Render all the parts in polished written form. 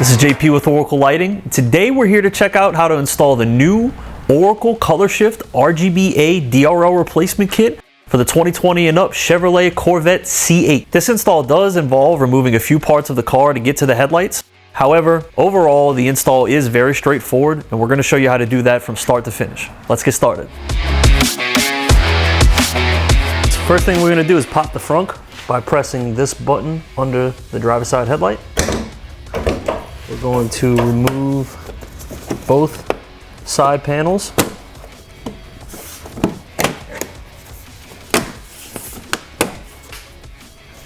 This is JP with Oracle Lighting. Today we're here to check out how to install the new ORACLE ColorSHIFT RGB+A DRL replacement kit for the 2020 and up Chevrolet Corvette C8. This install does involve removing a few parts of the car to get to the headlights. However, overall the install is very straightforward and we're going to show you how to do that from start to finish. Let's get started. First thing we're going to do is pop the frunk by pressing this button under the driver's side headlight. We're going to remove both side panels.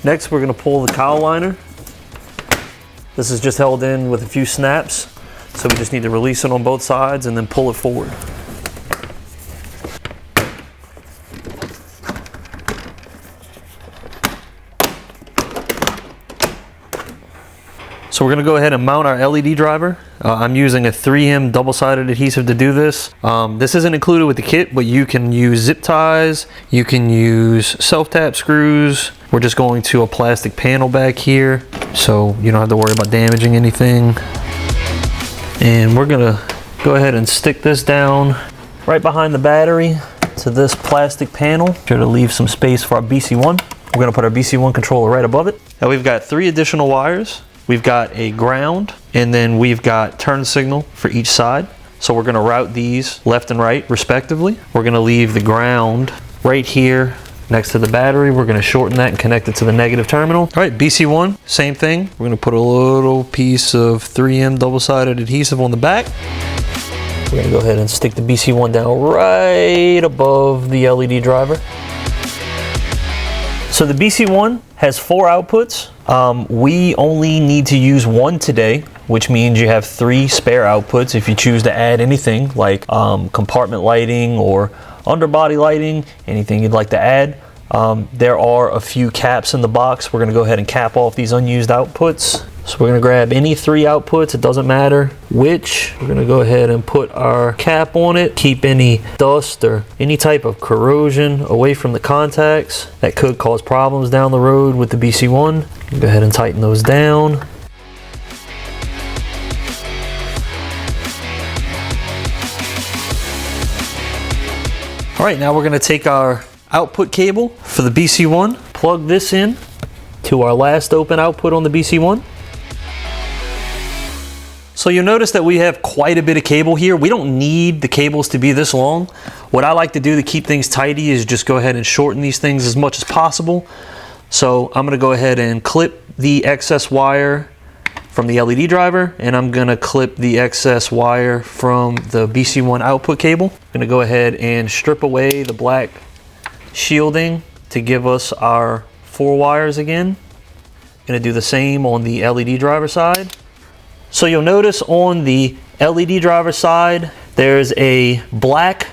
Next, we're going to pull the cowl liner. This is just held in with a few snaps, so we just need to release it on both sides and then pull it forward. So we're going to go ahead and mount our LED driver. I'm using a 3M double-sided adhesive to do this. This isn't included with the kit, but you can use zip ties, you can use self-tap screws. We're just going to a plastic panel back here, so you don't have to worry about damaging anything. And we're going to go ahead and stick this down right behind the battery to this plastic panel. Try to leave some space for our BC1. We're going to put our BC1 controller right above it. Now we've got 3 additional wires. We've got a ground, and then we've got turn signal for each side. So we're going to route these left and right respectively. We're going to leave the ground right here next to the battery. We're going to shorten that and connect it to the negative terminal. All right, BC1, same thing. We're going to put a little piece of 3M double-sided adhesive on the back. We're going to go ahead and stick the BC1 down right above the LED driver. So the BC1 has 4 outputs. We only need to use 1 today, which means you have 3 spare outputs if you choose to add anything like compartment lighting or underbody lighting, anything you'd like to add. There are a few caps in the box. We're going to go ahead and cap off these unused outputs. So we're going to grab any 3 outputs, it doesn't matter which. We're going to go ahead and put our cap on it, keep any dust or any type of corrosion away from the contacts that could cause problems down the road with the BC1. Go ahead and tighten those down. All right, now we're going to take our output cable for the BC1, plug this in to our last open output on the BC1. So you'll notice that we have quite a bit of cable here. We don't need the cables to be this long. What I like to do to keep things tidy is just go ahead and shorten these things as much as possible. So I'm gonna go ahead and clip the excess wire from the LED driver, and I'm gonna clip the excess wire from the BC1 output cable. I'm gonna go ahead and strip away the black shielding to give us our 4 wires again. Gonna do the same on the LED driver side. So you'll notice on the LED driver side, there's a black,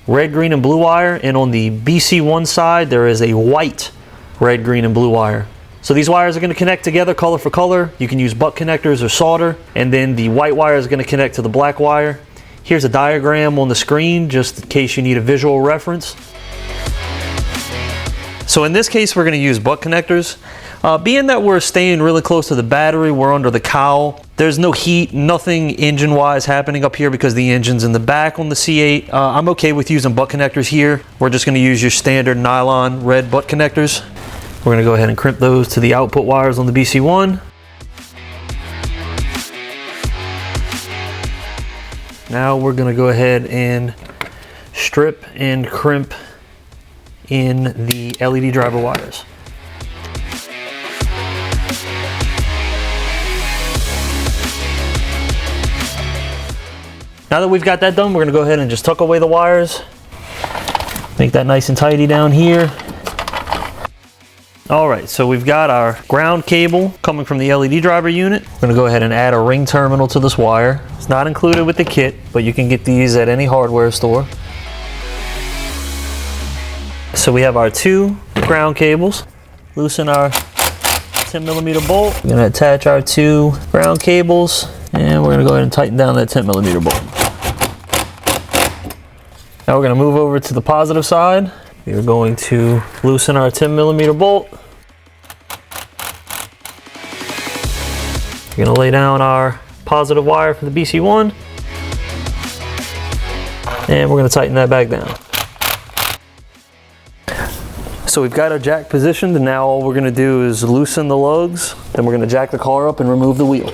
red, green, and blue wire, and on the BC1 side, there is a white, red, green, and blue wire. So these wires are going to connect together color for color. You can use butt connectors or solder, and then the white wire is going to connect to the black wire. Here's a diagram on the screen, just in case you need a visual reference. So in this case, we're going to use butt connectors. Being that we're staying really close to the battery, we're under the cowl. There's no heat, nothing engine-wise happening up here because the engine's in the back on the C8. I'm okay with using butt connectors here. We're just going to use your standard nylon red butt connectors. We're going to go ahead and crimp those to the output wires on the BC1. Now we're going to go ahead and strip and crimp in the LED driver wires. Now that we've got that done, we're going to go ahead and just tuck away the wires. Make that nice and tidy down here. Alright, so we've got our ground cable coming from the LED driver unit. We're going to go ahead and add a ring terminal to this wire. It's not included with the kit, but you can get these at any hardware store. So we have our 2 ground cables. Loosen our 10mm bolt. We're going to attach our 2 ground cables, and we're going to go ahead and tighten down that 10mm bolt. Now we're going to move over to the positive side. We're going to loosen our 10mm bolt. We're going to lay down our positive wire for the BC1. And we're going to tighten that back down. So we've got our jack positioned, and now all we're going to do is loosen the lugs. Then we're going to jack the car up and remove the wheel.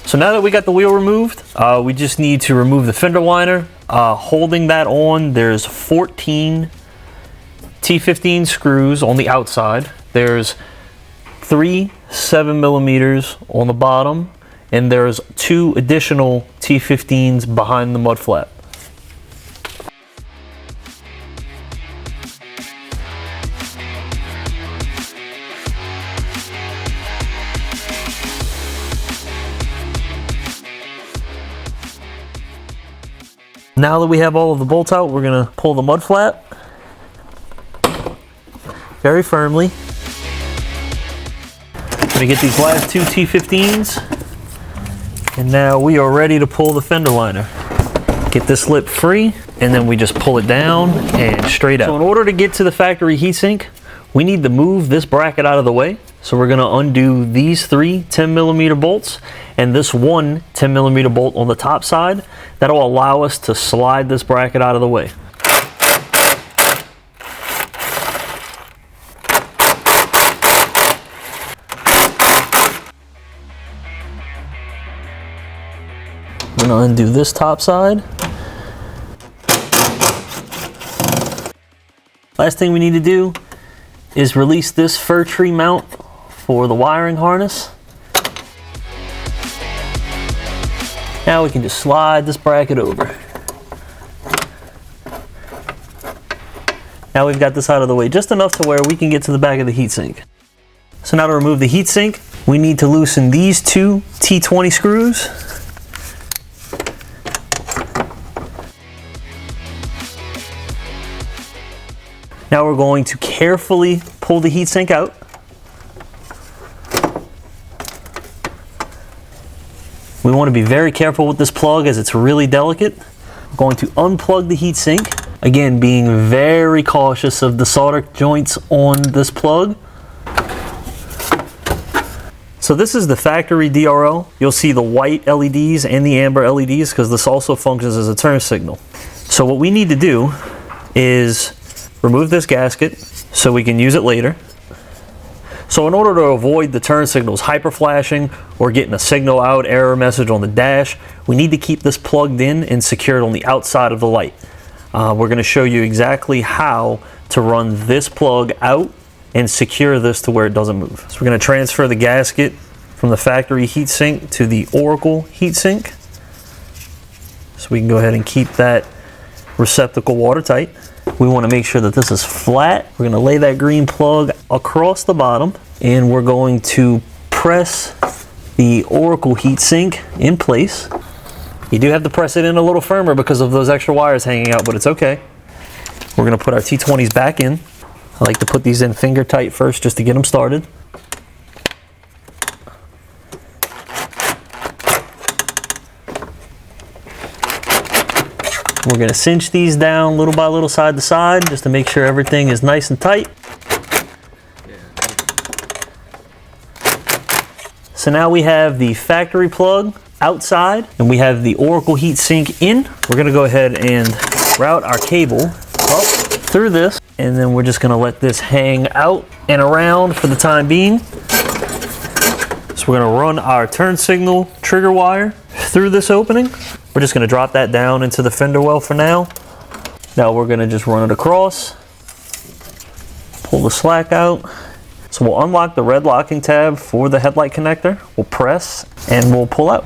So now that we got the wheel removed, we just need to remove the fender liner. Holding that on, there's 14 T15 screws on the outside. There's 3 7mm on the bottom, and there's 2 additional T15s behind the mud flap. Now that we have all of the bolts out, we're going to pull the mud flap very firmly. I'm going to get these last 2 T15s, and now we are ready to pull the fender liner. Get this lip free, and then we just pull it down and straight out. So in order to get to the factory heatsink, we need to move this bracket out of the way. So we're going to undo these 3 10mm bolts and this 1 10mm bolt on the top side. That'll allow us to slide this bracket out of the way. I'm going to undo this top side. Last thing we need to do is release this fir tree mount for the wiring harness. Now we can just slide this bracket over. Now we've got this out of the way just enough to where we can get to the back of the heatsink. So now to remove the heatsink, we need to loosen these 2 T20 screws. Now we're going to carefully pull the heatsink out. We want to be very careful with this plug as it's really delicate. We're going to unplug the heatsink. Again, being very cautious of the solder joints on this plug. So this is the factory DRL. You'll see the white LEDs and the amber LEDs because this also functions as a turn signal. So what we need to do is remove this gasket so we can use it later. So in order to avoid the turn signals hyper flashing or getting a signal out error message on the dash, we need to keep this plugged in and secured on the outside of the light. We're going to show you exactly how to run this plug out and secure this to where it doesn't move. So we're going to transfer the gasket from the factory heatsink to the Oracle heatsink. So we can go ahead and keep that receptacle watertight. We want to make sure that this is flat. We're going to lay that green plug across the bottom, and we're going to press the Oracle heatsink in place. You do have to press it in a little firmer because of those extra wires hanging out, but it's okay. We're going to put our T20s back in. I like to put these in finger tight first just to get them started. We're going to cinch these down little by little, side to side, just to make sure everything is nice and tight. So now we have the factory plug outside, and we have the Oracle heatsink in. We're going to go ahead and route our cable up through this, and then we're just going to let this hang out and around for the time being. So we're going to run our turn signal trigger wire through this opening. We're just going to drop that down into the fender well for now. Now we're going to just run it across, pull the slack out. So we'll unlock the red locking tab for the headlight connector. We'll press and we'll pull out.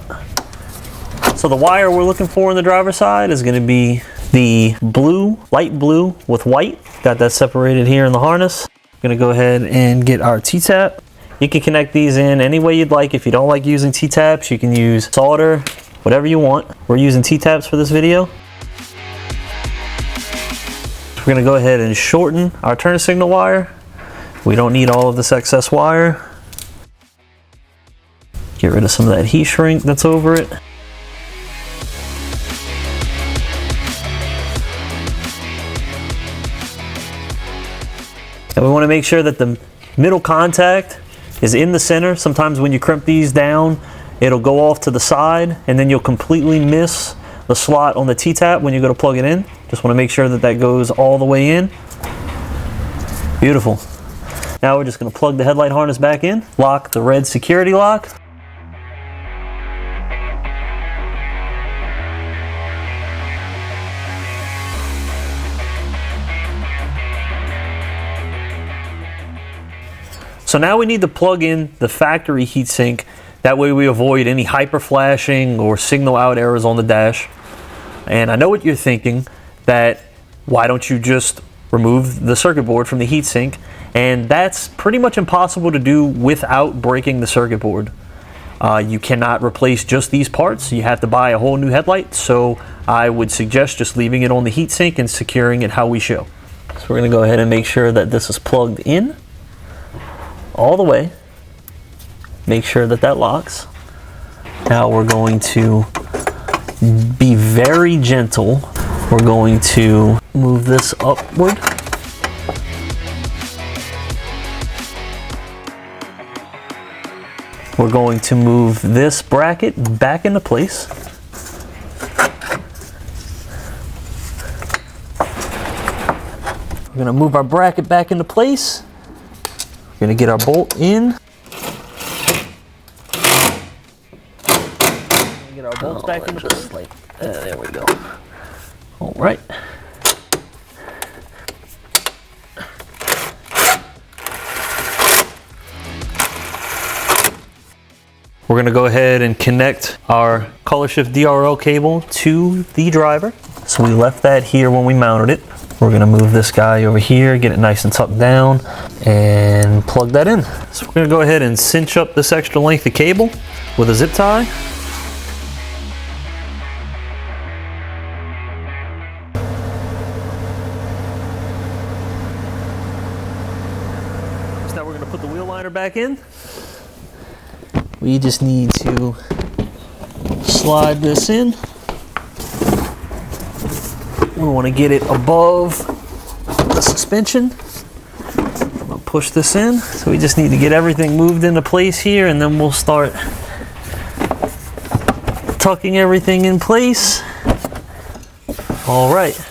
So the wire we're looking for on the driver's side is going to be the blue, light blue with white. Got that separated here in the harness. Going to go ahead and get our T-tap. You can connect these in any way you'd like. If you don't like using T-taps, you can use solder, whatever you want. We're using T-taps for this video. We're going to go ahead and shorten our turn signal wire. We don't need all of this excess wire. Get rid of some of that heat shrink that's over it. And we want to make sure that the middle contact is in the center. Sometimes when you crimp these down, it'll go off to the side and then you'll completely miss the slot on the T-tap when you go to plug it in. Just want to make sure that that goes all the way in. Beautiful. Now we're just going to plug the headlight harness back in, lock the red security lock. So now we need to plug in the factory heatsink. That way we avoid any hyper flashing or signal out errors on the dash. And I know what you're thinking, that why don't you just remove the circuit board from the heatsink? And that's pretty much impossible to do without breaking the circuit board. You cannot replace just these parts. You have to buy a whole new headlight. So I would suggest just leaving it on the heatsink and securing it how we show. So we're going to go ahead and make sure that this is plugged in all the way. Make sure that that locks. Now we're going to be very gentle. We're going to move this upward. We're going to move this bracket back into place. We're going to move our bracket back into place. We're going to get our bolt in. Get our bolts back into place. There we go. All right. We're going to go ahead and connect our ColorSHIFT DRL cable to the driver. So we left that here when we mounted it. We're going to move this guy over here, get it nice and tucked down, and plug that in. So we're going to go ahead and cinch up this extra length of cable with a zip tie. So now we're going to put the wheel liner back in. We just need to slide this in. We want to get it above the suspension. I'm going to push this in. So we just need to get everything moved into place here, and then we'll start tucking everything in place. All right.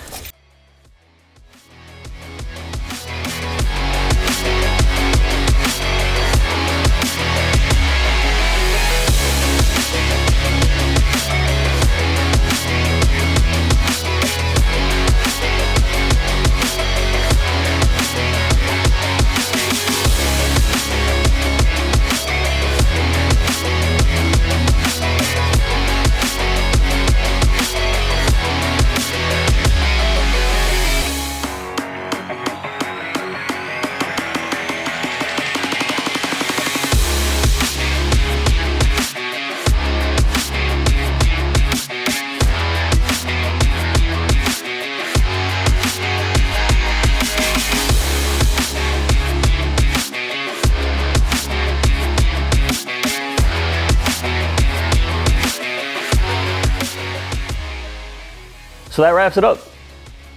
So that wraps it up.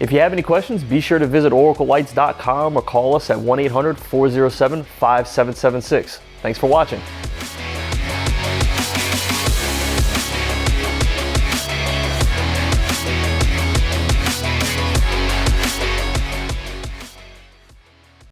If you have any questions, be sure to visit oraclelights.com or call us at 1-800-407-5776. Thanks for watching.